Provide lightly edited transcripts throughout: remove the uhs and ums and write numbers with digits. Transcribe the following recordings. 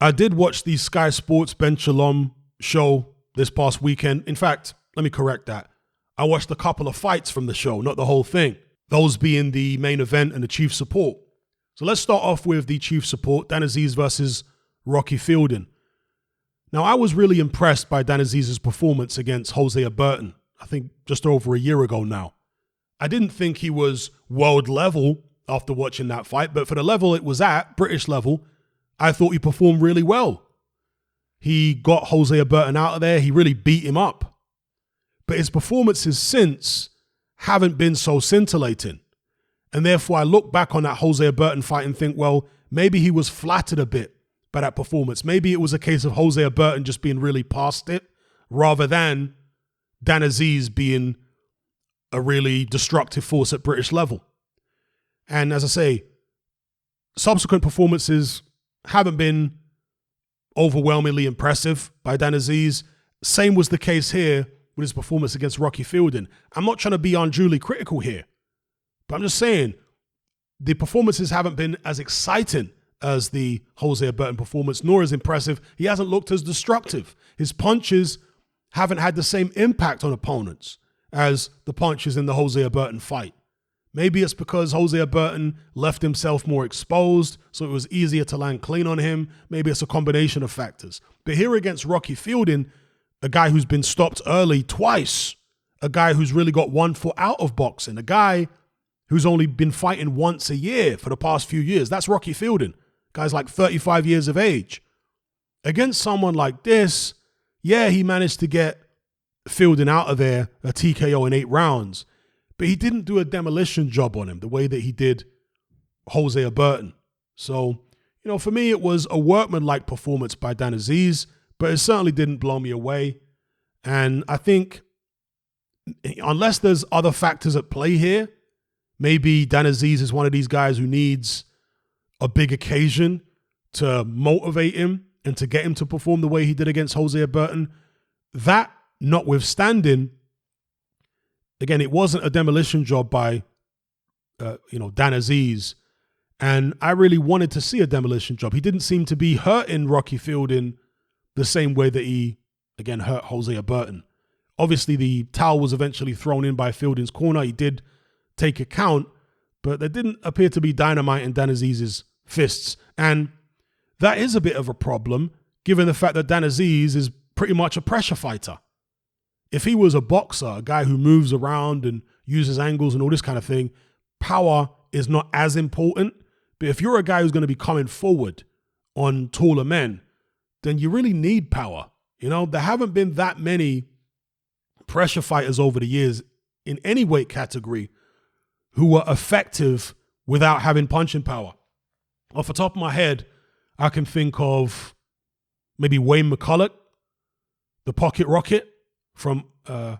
I did watch the Sky Sports Ben Shalom show this past weekend. In fact, let me correct that. I watched a couple of fights from the show, not the whole thing. Those being the main event and the chief support. So let's start off with the chief support, Dan Azeez versus Rocky Fielding. Now, I was really impressed by Dan Azeez's performance against Osae Burton, I think just over a year ago now. I didn't think he was world level after watching that fight, but for the level it was at, British level, I thought he performed really well. He got Osae Burton out of there. He really beat him up. But his performances since haven't been so scintillating. And therefore, I look back on that Osae Burton fight and think, well, maybe he was flattered a bit by that performance. Maybe it was a case of Osae Burton just being really past it rather than Dan Azeez being a really destructive force at British level. And as I say, subsequent performances haven't been overwhelmingly impressive by Dan Azeez. Same was the case here with his performance against Rocky Fielding. I'm not trying to be unduly critical here, but I'm just saying the performances haven't been as exciting as the Osae Burton performance, nor as impressive. He hasn't looked as destructive. His punches haven't had the same impact on opponents as the punches in the Osae Burton fight. Maybe it's because Osae Burton left himself more exposed, so it was easier to land clean on him. Maybe it's a combination of factors. But here against Rocky Fielding, a guy who's been stopped early twice, a guy who's really got one foot out of boxing, a guy who's only been fighting once a year for the past few years. That's Rocky Fielding. Guy's like 35 years of age. Against someone like this, yeah, he managed to get Fielding out of there, a TKO in 8 rounds. But he didn't do a demolition job on him the way that he did Osae Burton. So, for me, it was a workmanlike performance by Dan Azeez, but it certainly didn't blow me away. And I think unless there's other factors at play here, maybe Dan Azeez is one of these guys who needs a big occasion to motivate him and to get him to perform the way he did against Osae Burton. That notwithstanding, again, it wasn't a demolition job by, Dan Azeez. And I really wanted to see a demolition job. He didn't seem to be hurting Rocky Fielding the same way that he, again, hurt Osae Burton. Obviously, the towel was eventually thrown in by Fielding's corner. He did take a count, but there didn't appear to be dynamite in Dan Azeez's fists. And that is a bit of a problem, given the fact that Dan Azeez is pretty much a pressure fighter. If he was a boxer, a guy who moves around and uses angles and all this kind of thing, power is not as important. But if you're a guy who's going to be coming forward on taller men, then you really need power. There haven't been that many pressure fighters over the years in any weight category who were effective without having punching power. Off the top of my head, I can think of maybe Wayne McCulloch, the Pocket Rocket from, was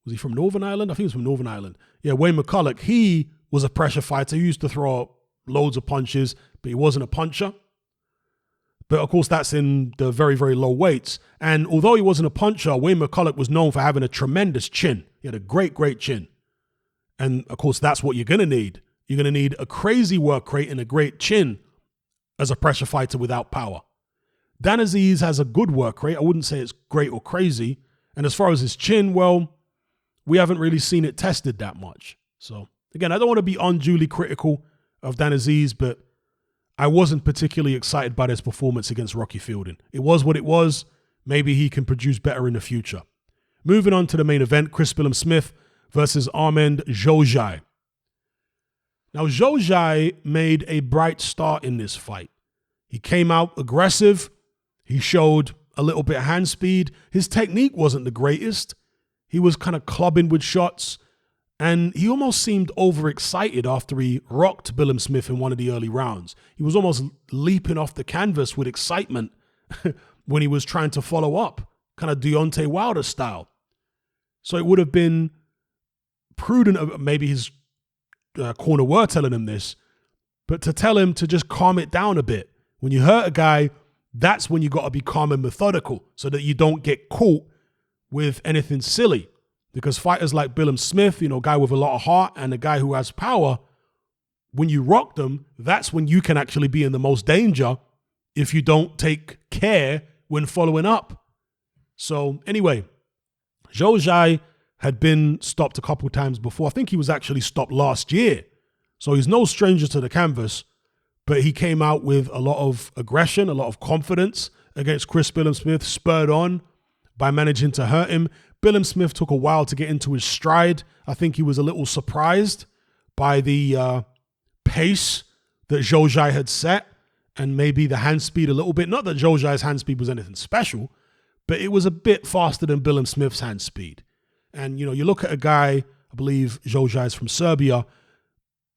he from Northern Ireland? I think he was from Northern Ireland. Yeah, Wayne McCulloch, he was a pressure fighter. He used to throw loads of punches, but he wasn't a puncher. But of course, that's in the very, very low weights. And although he wasn't a puncher, Wayne McCulloch was known for having a tremendous chin. He had a great, great chin. And of course, that's what you're going to need. You're going to need a crazy work rate and a great chin as a pressure fighter without power. Dan Azeez has a good work rate. I wouldn't say it's great or crazy. And as far as his chin, well, we haven't really seen it tested that much. So again, I don't want to be unduly critical of Dan Azeez, but I wasn't particularly excited by his performance against Rocky Fielding. It was what it was. Maybe he can produce better in the future. Moving on to the main event, Chris Billam-Smith versus Xhoxhaj. Now, Xhoxhaj made a bright start in this fight. He came out aggressive. He showed a little bit of hand speed. His technique wasn't the greatest. He was kind of clubbing with shots, and he almost seemed overexcited after he rocked Billam-Smith in one of the early rounds. He was almost leaping off the canvas with excitement when he was trying to follow up, kind of Deontay Wilder style. So it would have been prudent, maybe his corner were telling him this, but to tell him to just calm it down a bit. When you hurt a guy, that's when you got to be calm and methodical so that you don't get caught with anything silly. Because fighters like Billam-Smith, a guy with a lot of heart and a guy who has power, when you rock them, that's when you can actually be in the most danger if you don't take care when following up. So anyway, Xhoxhaj had been stopped a couple times before. I think he was actually stopped last year. So he's no stranger to the canvas, but he came out with a lot of aggression, a lot of confidence against Chris Billam-Smith, spurred on by managing to hurt him. Billam-Smith took a while to get into his stride. I think he was a little surprised by the pace that Xhoxhaj had set, and maybe the hand speed a little bit. Not that Xhoxhaj's hand speed was anything special, but it was a bit faster than Billam-Smith's hand speed. And, you know, you look at a guy, I believe Xhoxhaj is from Serbia,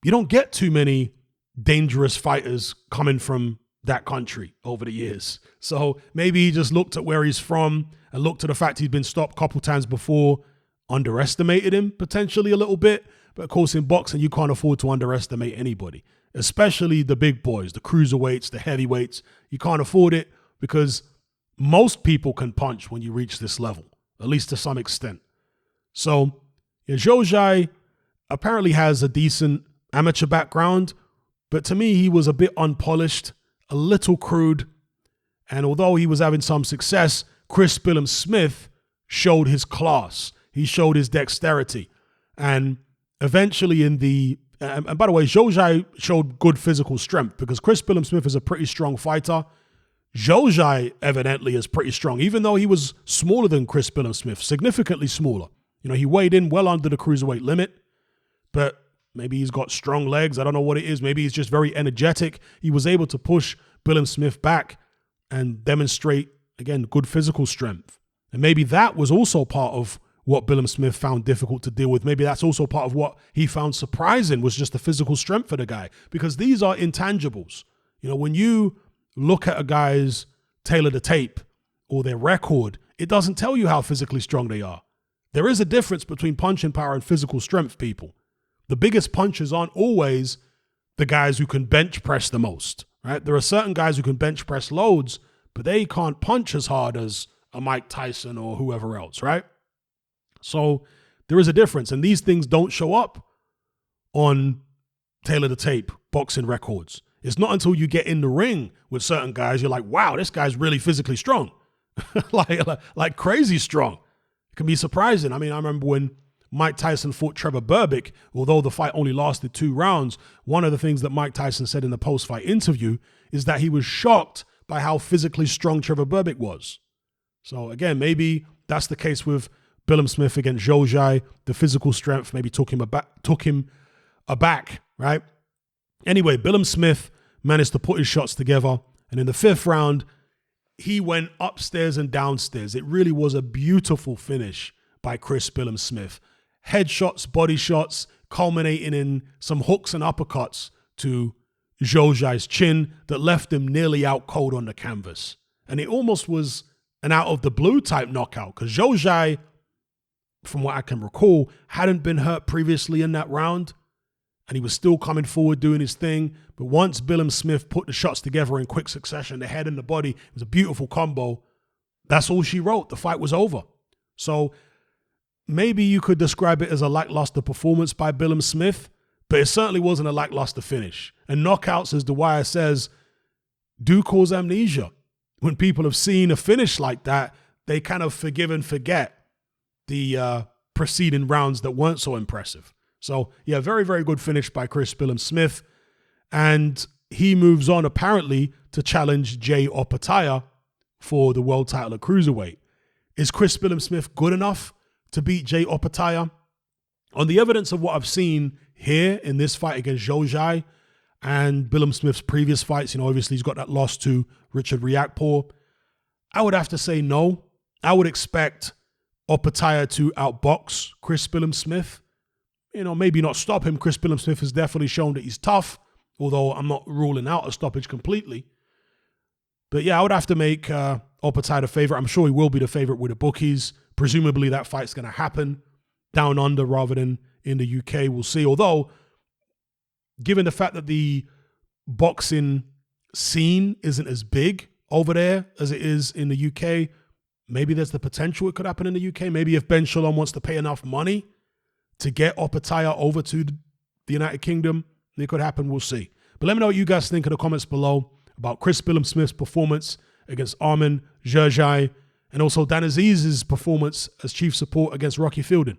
you don't get too many dangerous fighters coming from that country over the years. So maybe he just looked at where he's from and looked at the fact he's been stopped a couple times before, underestimated him potentially a little bit. But of course, in boxing, you can't afford to underestimate anybody, especially the big boys, the cruiserweights, the heavyweights. You can't afford it because most people can punch when you reach this level, at least to some extent. So yeah, Xhoxhaj apparently has a decent amateur background, but to me, he was a bit unpolished, a little crude. And although he was having some success, Chris Billam-Smith showed his class. He showed his dexterity. And eventually and by the way, Xhoxhaj showed good physical strength because Chris Billam-Smith is a pretty strong fighter. Xhoxhaj evidently is pretty strong, even though he was smaller than Chris Billam-Smith, significantly smaller. You know, he weighed in well under the cruiserweight limit, but maybe he's got strong legs. I don't know what it is. Maybe he's just very energetic. He was able to push Billam-Smith back and demonstrate, again, good physical strength. And maybe that was also part of what Billam-Smith found difficult to deal with. Maybe that's also part of what he found surprising, was just the physical strength of the guy, because these are intangibles. You know, when you look at a guy's tail of the tape or their record, it doesn't tell you how physically strong they are. There is a difference between punching power and physical strength, people. The biggest punchers aren't always the guys who can bench press the most, right? There are certain guys who can bench press loads, but they can't punch as hard as a Mike Tyson or whoever else, right? So there is a difference, and these things don't show up on tail of the tape boxing records. It's not until you get in the ring with certain guys, you're like, wow, this guy's really physically strong, like crazy strong. It can be surprising. I mean, I remember when Mike Tyson fought Trevor Berbick, although the fight only lasted 2 rounds, one of the things that Mike Tyson said in the post-fight interview is that he was shocked by how physically strong Trevor Berbick was. So again, maybe that's the case with Billam-Smith against Xhoxhaj. The physical strength maybe took him aback, right? Anyway, Billam-Smith managed to put his shots together, and in the 5th round, he went upstairs and downstairs. It really was a beautiful finish by Chris Billam-Smith. Headshots, body shots, culminating in some hooks and uppercuts to Xhoxhaj's chin that left him nearly out cold on the canvas. And it almost was an out-of-the-blue type knockout because Xhoxhaj, from what I can recall, hadn't been hurt previously in that round, and he was still coming forward doing his thing. But once Billam-Smith put the shots together in quick succession, the head and the body, it was a beautiful combo. That's all she wrote. The fight was over. So maybe you could describe it as a lackluster performance by Billam-Smith, but it certainly wasn't a lackluster finish. And knockouts, as The Wire says, do cause amnesia. When people have seen a finish like that, they kind of forgive and forget the preceding rounds that weren't so impressive. So yeah, very, very good finish by Chris Billam-Smith. And he moves on apparently to challenge Jay Opetaia for the world title at cruiserweight. Is Chris Billam-Smith good enough to beat Jay Opetaia? On the evidence of what I've seen here in this fight against Xhoxhaj and Billam-Smith's previous fights, you know, obviously he's got that loss to Richard Riakporhe, I would have to say no. I would expect Opetaia to outbox Chris Billam-Smith. You know, maybe not stop him. Chris Billam-Smith has definitely shown that he's tough, although I'm not ruling out a stoppage completely. But yeah, I would have to make Opetaia the favorite. I'm sure he will be the favorite with the bookies. Presumably that fight's going to happen down under rather than in the UK. We'll see. Although, given the fact that the boxing scene isn't as big over there as it is in the UK, maybe there's the potential it could happen in the UK. Maybe if Ben Shalom wants to pay enough money to get Opetaia over to the United Kingdom, it could happen. We'll see. But let me know what you guys think in the comments below. about Chris Billam-Smith's performance against Xhoxhaj, and also Dan Aziz's performance as chief support against Rocky Fielding.